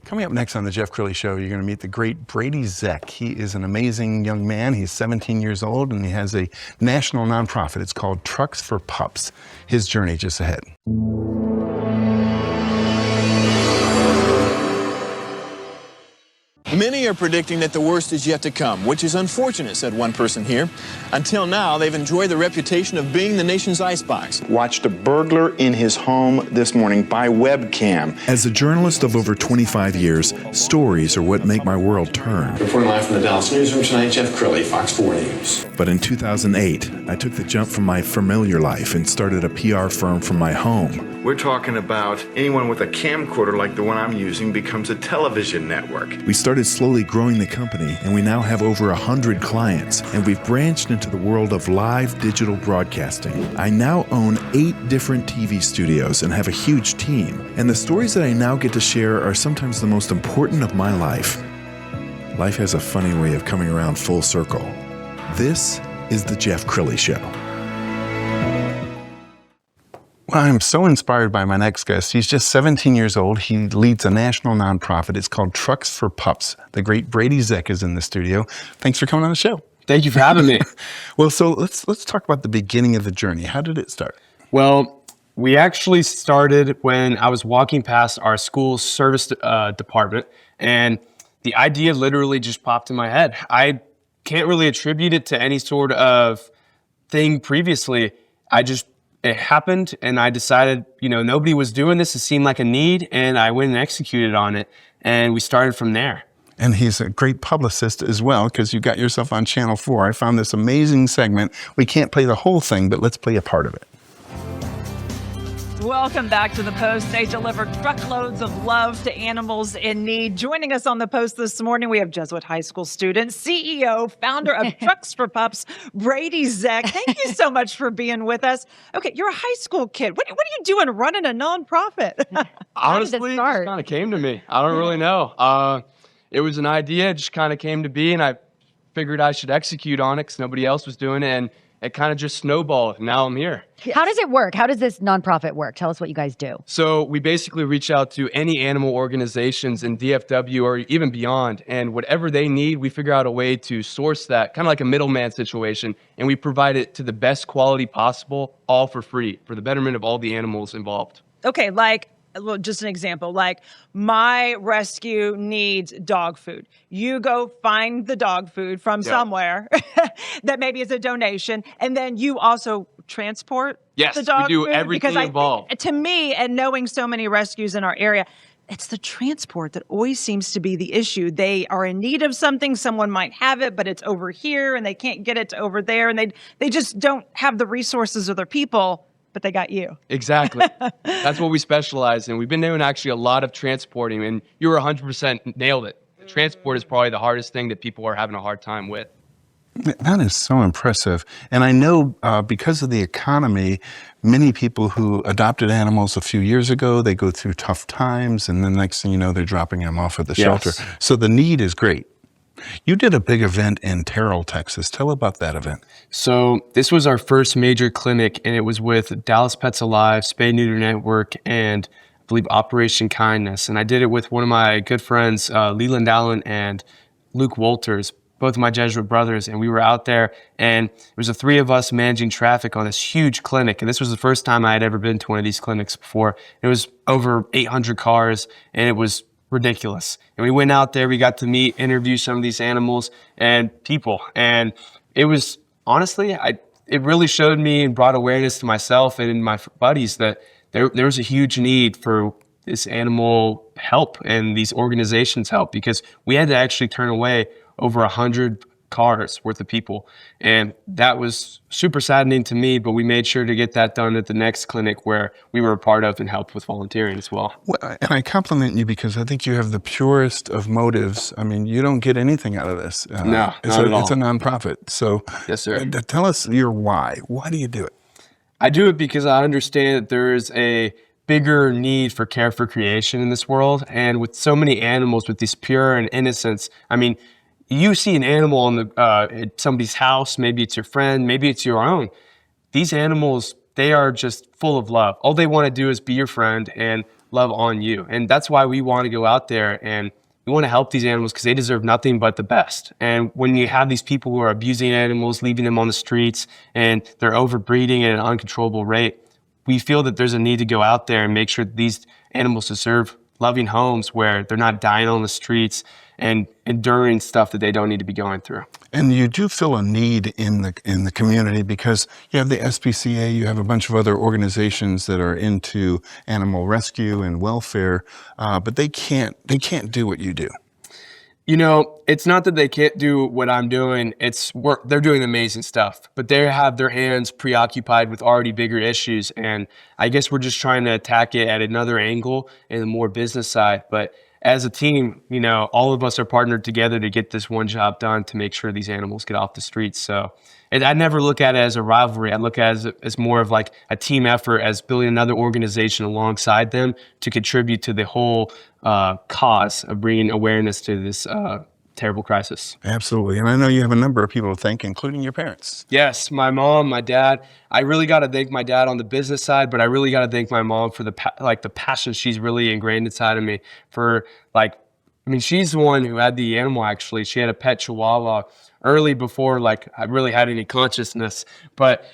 Coming up next on the Jeff Crilley Show, you're going to meet the great Brady Zeck. He is an amazing young man. He's 17 years old, and he has a national nonprofit. It's called Trucks for Pups. His journey just ahead. Many are predicting that the worst is yet to come, which is unfortunate, said one person here. Until now, they've enjoyed the reputation of being the nation's icebox. Watched a burglar in his home this morning by webcam. As a journalist of over 25 years, stories are what make my world turn. Reporting live from the Dallas newsroom tonight, Jeff Crilley, Fox 4 News. But in 2008, I took the jump from my familiar life and started a PR firm from my home. We're talking about anyone with a camcorder like the one I'm using becomes a television network. We started slowly growing the company, and we now have over 100 clients, and we've branched into the world of live digital broadcasting. I now own 8 different TV studios and have a huge team, and the stories that I now get to share are sometimes the most important of my life. Life has a funny way of coming around full circle. This is the Jeff Crilley Show. Well, I'm so inspired by my next guest. He's just 17 years old. He leads a national nonprofit. It's called Trucks for Pups. The great Brady Zeck is in the studio. Thanks for coming on the show. Thank you for having me. Well, so let's talk about the beginning of the journey. How did it start? Well, we actually started when I was walking past our school service department, and the idea literally just popped in my head. I can't really attribute it to any sort of thing previously. It happened, and I decided, nobody was doing this. It seemed like a need, and I went and executed on it, and we started from there. And he's a great publicist as well, because you got yourself on Channel 4. I found this amazing segment. We can't play the whole thing, but let's play a part of it. Welcome back to The Post. They deliver truckloads of love to animals in need. Joining us on The Post this morning, we have Jesuit High School student, CEO, founder of Trucks for Pups, Brady Zeck. Thank you so much for being with us. Okay, you're a high school kid. What are you doing running a nonprofit? Honestly, it just kind of came to me. I don't really know. It was an idea. It just kind of came to be, and I figured I should execute on it because nobody else was doing it, and it kind of just snowballed. Now I'm here. How does it work? How does this nonprofit work? Tell us what you guys do. So we basically reach out to any animal organizations in DFW or even beyond, and whatever they need, we figure out a way to source that, kind of like a middleman situation, and we provide it to the best quality possible, all for free, for the betterment of all the animals involved. Okay, just an example, like my rescue needs dog food. You go find the dog food from somewhere that maybe is a donation, and then you also transport the dog food? Yes, we do everything involved. To me, and knowing so many rescues in our area, it's the transport that always seems to be the issue. They are in need of something, someone might have it, but it's over here, and they can't get it to over there, and they just don't have the resources or their people. But they got you. Exactly. That's what we specialize in. We've been doing actually a lot of transporting, and you were 100% nailed it. Transport is probably the hardest thing that people are having a hard time with. That is so impressive. And I know because of the economy, many people who adopted animals a few years ago, they go through tough times, and the next thing you know, they're dropping them off at the shelter. So the need is great. You did a big event in Terrell, Texas. Tell about that event. So this was our first major clinic, and it was with Dallas Pets Alive, Spay Neuter Network, and I believe Operation Kindness. And I did it with one of my good friends, Leland Allen and Luke Walters, both of my Jesuit brothers. And we were out there, and it was the 3 of us managing traffic on this huge clinic. And this was the first time I had ever been to one of these clinics before. It was over 800 cars, and it was ridiculous. And we went out there, we got to meet, interview some of these animals and people. And it was, honestly, it really showed me and brought awareness to myself and my buddies that there was a huge need for this animal help and these organizations help, because we had to actually turn away over 100 cars worth of people. And that was super saddening to me, but we made sure to get that done at the next clinic where we were a part of and helped with volunteering as well. And I compliment you because I think you have the purest of motives. I mean, you don't get anything out of this. No, not at all. It's a nonprofit. So yes, sir. Tell us your why. Why do you do it? I do it because I understand that there is a bigger need for care for creation in this world. And with so many animals with this pure and innocence, I mean, you see an animal in at somebody's house, maybe it's your friend, maybe it's your own. These animals, they are just full of love. All they want to do is be your friend and love on you. And that's why we want to go out there and we want to help these animals because they deserve nothing but the best. And when you have these people who are abusing animals, leaving them on the streets, and they're overbreeding at an uncontrollable rate, we feel that there's a need to go out there and make sure that these animals deserve loving homes where they're not dying on the streets and enduring stuff that they don't need to be going through. And you do feel a need in the community because you have the SPCA, you have a bunch of other organizations that are into animal rescue and welfare, but they can't do what you do. You know, it's not that they can't do what I'm doing. They're doing amazing stuff, but they have their hands preoccupied with already bigger issues. And I guess we're just trying to attack it at another angle in the more business side. But as a team, you know, all of us are partnered together to get this one job done to make sure these animals get off the streets. So I never look at it as a rivalry. I look at it as more of like a team effort, as building another organization alongside them to contribute to the whole cause of bringing awareness to this terrible crisis. Absolutely. And I know you have a number of people to thank, including your parents. Yes, my mom, my dad. I really got to thank my dad on the business side, but I really got to thank my mom for the passion she's really ingrained inside of me for she's the one who had the animal actually. She had a pet Chihuahua early before I really had any consciousness. But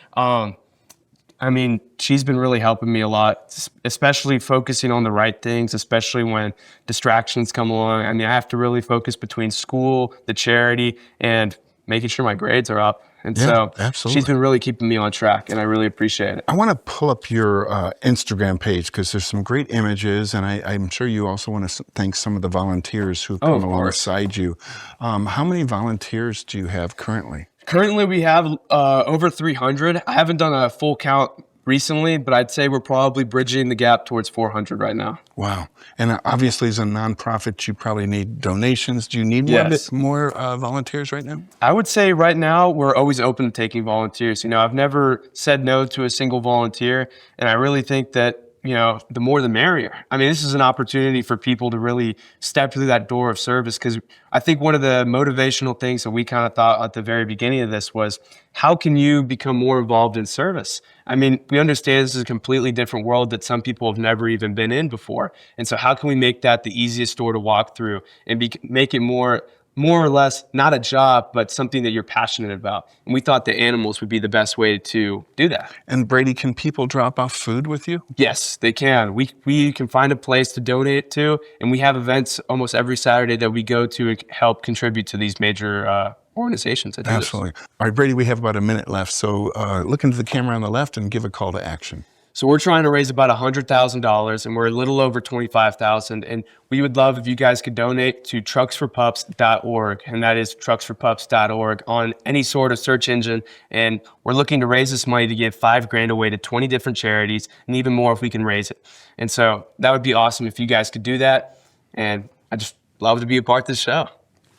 she's been really helping me a lot, especially focusing on the right things, especially when distractions come along. I have to really focus between school, the charity, and making sure my grades are up. And so absolutely. She's been really keeping me on track, and I really appreciate it. I want to pull up your Instagram page because there's some great images, and I'm sure you also want to thank some of the volunteers who've come alongside you. How many volunteers do you have currently? Currently, we have over 300. I haven't done a full count recently, but I'd say we're probably bridging the gap towards 400 right now. Wow. And obviously, as a nonprofit, you probably need donations. Do you need more volunteers right now? I would say right now, we're always open to taking volunteers. You know, I've never said no to a single volunteer, and I really think that the more the merrier. This is an opportunity for people to really step through that door of service, because I think one of the motivational things that we kind of thought at the very beginning of this was, how can you become more involved in service? We understand this is a completely different world that some people have never even been in before. And so how can we make that the easiest door to walk through and make it more or less not a job, but something that you're passionate about? And we thought the animals would be the best way to do that. And Brady, can people drop off food with you? Yes, they can. We can find a place to donate to, and we have events almost every Saturday that we go to and help contribute to these major organizations that do this. Absolutely. All right, Brady, we have about a minute left, so look into the camera on the left and give a call to action. So we're trying to raise about $100,000, and we're a little over $25,000. And we would love if you guys could donate to trucksforpups.org, and that is trucksforpups.org on any sort of search engine. And we're looking to raise this money to give $5,000 away to 20 different charities, and even more if we can raise it. And so that would be awesome if you guys could do that. And I just love to be a part of this show.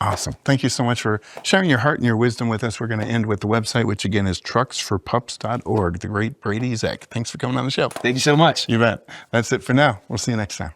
Awesome. Thank you so much for sharing your heart and your wisdom with us. We're going to end with the website, which again is trucksforpups.org. The great Brady Zeck. Thanks for coming on the show. Thank you so much. You bet. That's it for now. We'll see you next time.